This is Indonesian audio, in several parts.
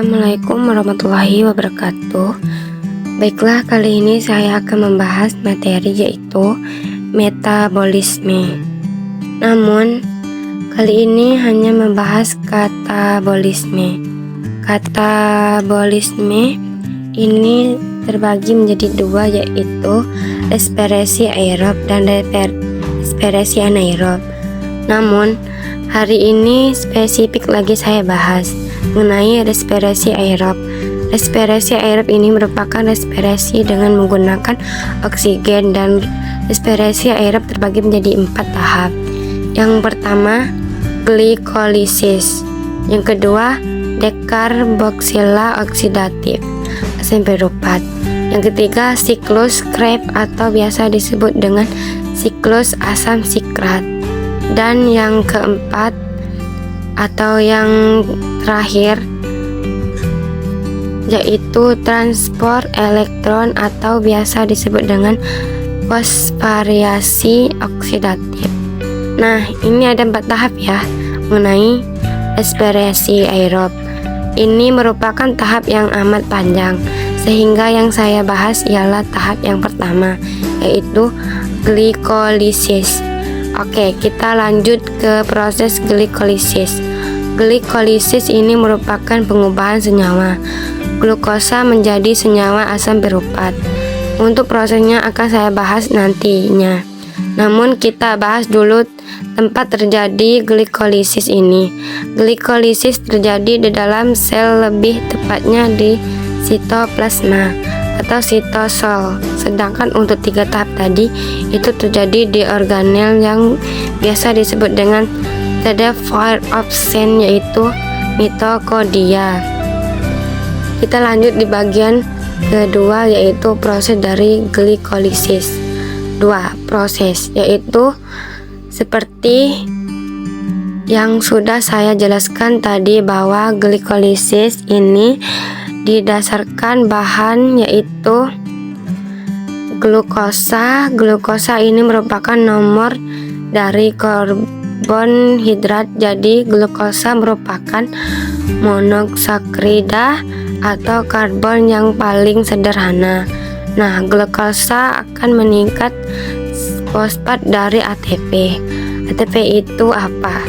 Assalamualaikum warahmatullahi wabarakatuh. Baiklah, kali ini saya akan membahas materi yaitu metabolisme. Namun, kali ini hanya membahas katabolisme. Katabolisme ini terbagi menjadi dua, yaitu respirasi aerob dan respirasi anaerob. Namun, hari ini spesifik lagi saya bahas mengenai respirasi aerob. Respirasi aerob ini merupakan respirasi dengan menggunakan oksigen, dan respirasi aerob terbagi menjadi 4 tahap. Yang pertama, glikolisis. Yang kedua, dekarboksila oksidatif asam berupat. Yang ketiga, siklus Krebs atau biasa disebut dengan siklus asam sikrat. Dan yang keempat atau yang terakhir yaitu transport elektron atau biasa disebut dengan fosforiasi oksidatif. Nah, ini ada 4 tahap ya mengenai respirasi aerob. Ini merupakan tahap yang amat panjang, sehingga yang saya bahas ialah tahap yang pertama, yaitu glikolisis. Oke, kita lanjut ke proses glikolisis. Glikolisis ini merupakan pengubahan senyawa glukosa menjadi senyawa asam berupat. Untuk prosesnya akan saya bahas nantinya. Namun kita bahas dulu tempat terjadi glikolisis ini. Glikolisis terjadi di dalam sel, lebih tepatnya di sitoplasma atau sitosol. Sedangkan untuk 3 tahap tadi itu terjadi di organel yang biasa disebut dengan reservoir of cell, yaitu mitokondria. Kita lanjut di bagian kedua, yaitu proses dari glikolisis. 2 proses, yaitu seperti yang sudah saya jelaskan tadi bahwa glikolisis ini didasarkan bahan yaitu glukosa. Glukosa ini merupakan nomor dari karbon hidrat. Jadi glukosa merupakan monosakarida atau karbon yang paling sederhana. Nah, glukosa akan meningkat fosfat dari ATP. ATP itu apa?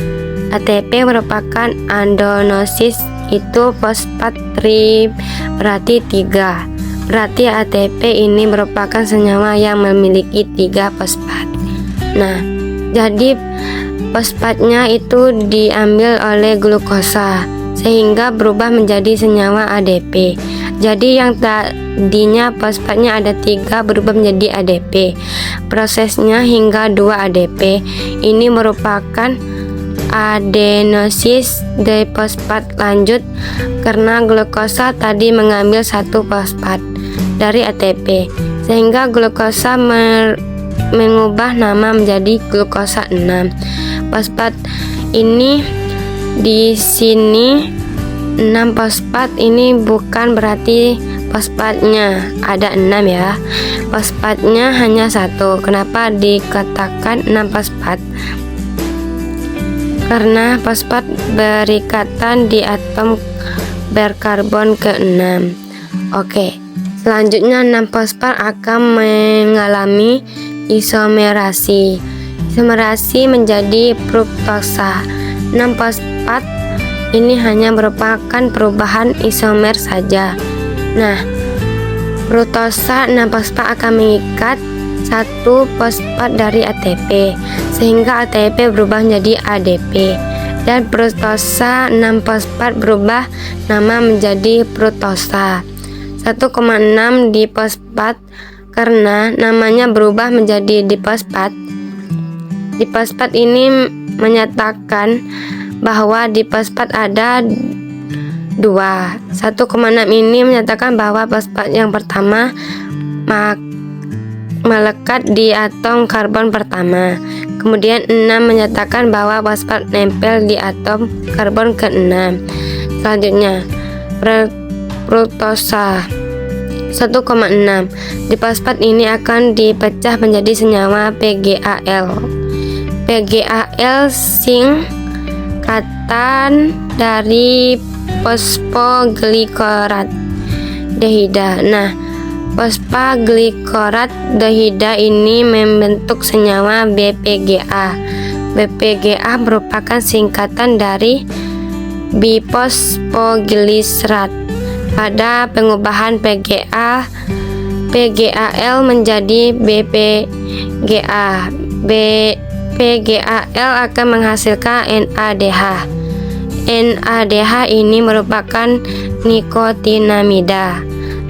ATP merupakan adenosis, itu fosfat berarti 3. Berarti ATP ini merupakan senyawa yang memiliki 3 fosfat. Nah, jadi fosfatnya itu diambil oleh glukosa sehingga berubah menjadi senyawa ADP. Jadi yang tadinya fosfatnya ada 3 berubah menjadi ADP. Prosesnya hingga 2 ADP. Ini merupakan adenosis difosfat lanjut karena glukosa tadi mengambil 1 fosfat dari ATP, sehingga glukosa mengubah nama menjadi glukosa 6. Fosfat ini di sini 6 fosfat, ini bukan berarti fosfatnya ada 6 ya. Fosfatnya hanya 1. Kenapa dikatakan 6 fosfat? Karena fosfat berikatan di atom berkarbon ke-6. Oke, selanjutnya 6 fosfat akan mengalami isomerasi. Isomerasi menjadi fruktosa. 6 fosfat ini hanya merupakan perubahan isomer saja. Nah, fruktosa 6 fosfat akan mengikat 1 fosfat dari ATP, sehingga ATP berubah menjadi ADP, dan fruktosa 6 fosfat berubah nama menjadi fruktosa 1,6 difosfat karena namanya berubah menjadi difosfat. Difosfat ini menyatakan bahwa difosfat ada 2. 1,6 ini menyatakan bahwa fosfat yang pertama melekat di atom karbon pertama. Kemudian 6 menyatakan bahwa fosfat nempel di atom karbon ke-6. Selanjutnya, fruktosa 1,6 difosfat ini akan dipecah menjadi senyawa PgAl. PgAl singkatan dari fosfoglikorat dehida. Nah, fosfoglikorat dehida ini membentuk senyawa BPGA. BPGA merupakan singkatan dari bifosfoglisrat. Pada pengubahan PGAL menjadi BPGA. PGAL akan menghasilkan NADH. NADH ini merupakan nikotinamida,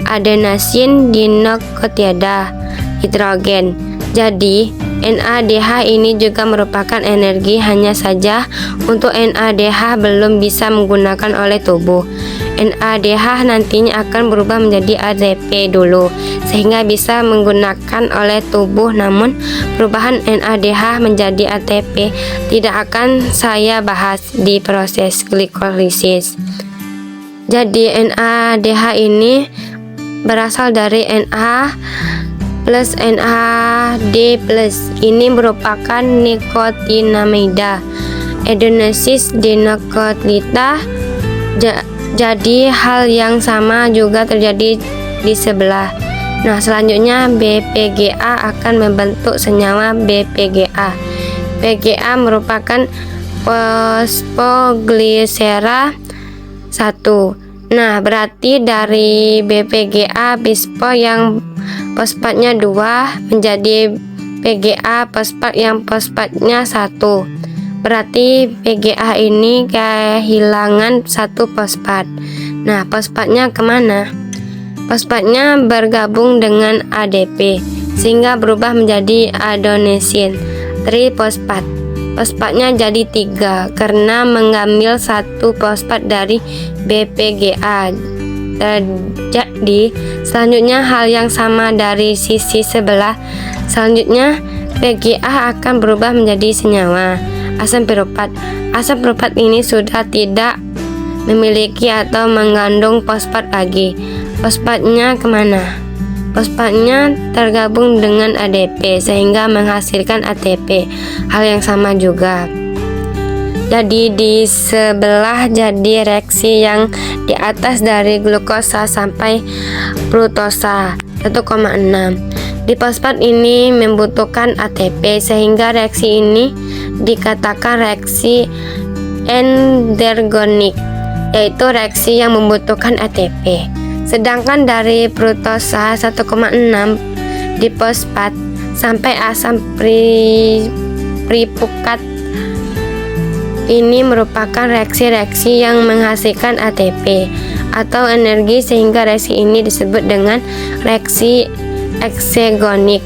adenosin dinukleotida hidrogen. Jadi, NADH ini juga merupakan energi, hanya saja untuk NADH belum bisa menggunakan oleh tubuh. NADH nantinya akan berubah menjadi ATP dulu, sehingga bisa menggunakan oleh tubuh. Namun, perubahan NADH menjadi ATP tidak akan saya bahas di proses glikolisis. Jadi, NADH ini berasal dari Na plus NAD plus. Ini merupakan nikotinamida, adenosis dinukleotida. Jadi hal yang sama juga terjadi di sebelah. Nah, selanjutnya BPGA akan membentuk senyawa BPGA. PGA merupakan fosfoglisera 1. Nah, berarti dari BPGA bispo yang fosfatnya 2 menjadi PGA fosfat yang fosfatnya 1. Berarti PGA ini kehilangan 1 fosfat. Nah, fosfatnya kemana? Fosfatnya bergabung dengan ADP sehingga berubah menjadi adenosin trifosfat. Fosfatnya jadi 3 karena mengambil 1 fosfat dari BPGA. Jadi selanjutnya hal yang sama dari sisi sebelah. Selanjutnya PGA akan berubah menjadi senyawa asam piruvat. Asam piruvat ini sudah tidak memiliki atau mengandung fosfat lagi. Fosfatnya kemana? Fosfatnya tergabung dengan ADP sehingga menghasilkan ATP. Hal yang sama juga. Jadi di sebelah jadi reaksi yang di atas dari glukosa sampai fruktosa 1,6. Di fosfat ini membutuhkan ATP sehingga reaksi ini dikatakan reaksi endergonik, yaitu reaksi yang membutuhkan ATP. Sedangkan dari fruktosa 1,6 di fosfat sampai asam pripukat ini merupakan reaksi-reaksi yang menghasilkan ATP atau energi sehingga reaksi ini disebut dengan reaksi eksegonik.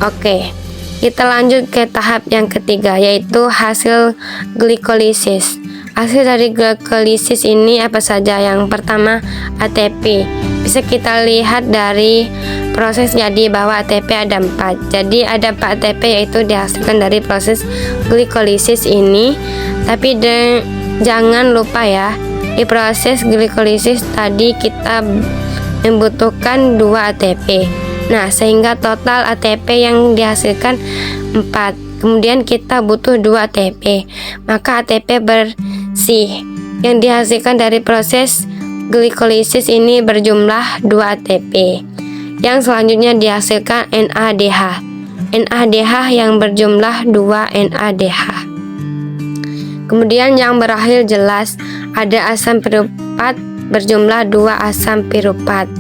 Oke, kita lanjut ke tahap yang ketiga, yaitu hasil glikolisis. Hasil dari glikolisis ini apa saja? Yang pertama, ATP. Bisa kita lihat dari proses jadi bahwa ATP ada 4. Jadi ada 4 ATP yaitu dihasilkan dari proses glikolisis ini. Tapi jangan lupa ya, di proses glikolisis tadi kita membutuhkan 2 ATP. Nah, sehingga total ATP yang dihasilkan 4. Kemudian kita butuh 2 ATP. Maka ATP bersih yang dihasilkan dari proses glikolisis ini berjumlah 2 ATP. Yang selanjutnya dihasilkan NADH. NADH yang berjumlah 2 NADH. Kemudian yang berakhir jelas ada asam piruvat berjumlah 2 asam piruvat.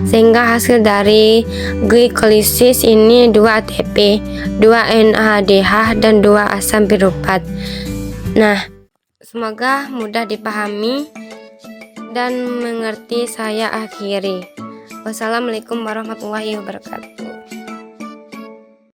Sehingga hasil dari glikolisis ini 2 ATP, 2 NADH dan 2 asam piruvat. Nah, semoga mudah dipahami dan mengerti. Saya akhiri. Wassalamualaikum warahmatullahi wabarakatuh.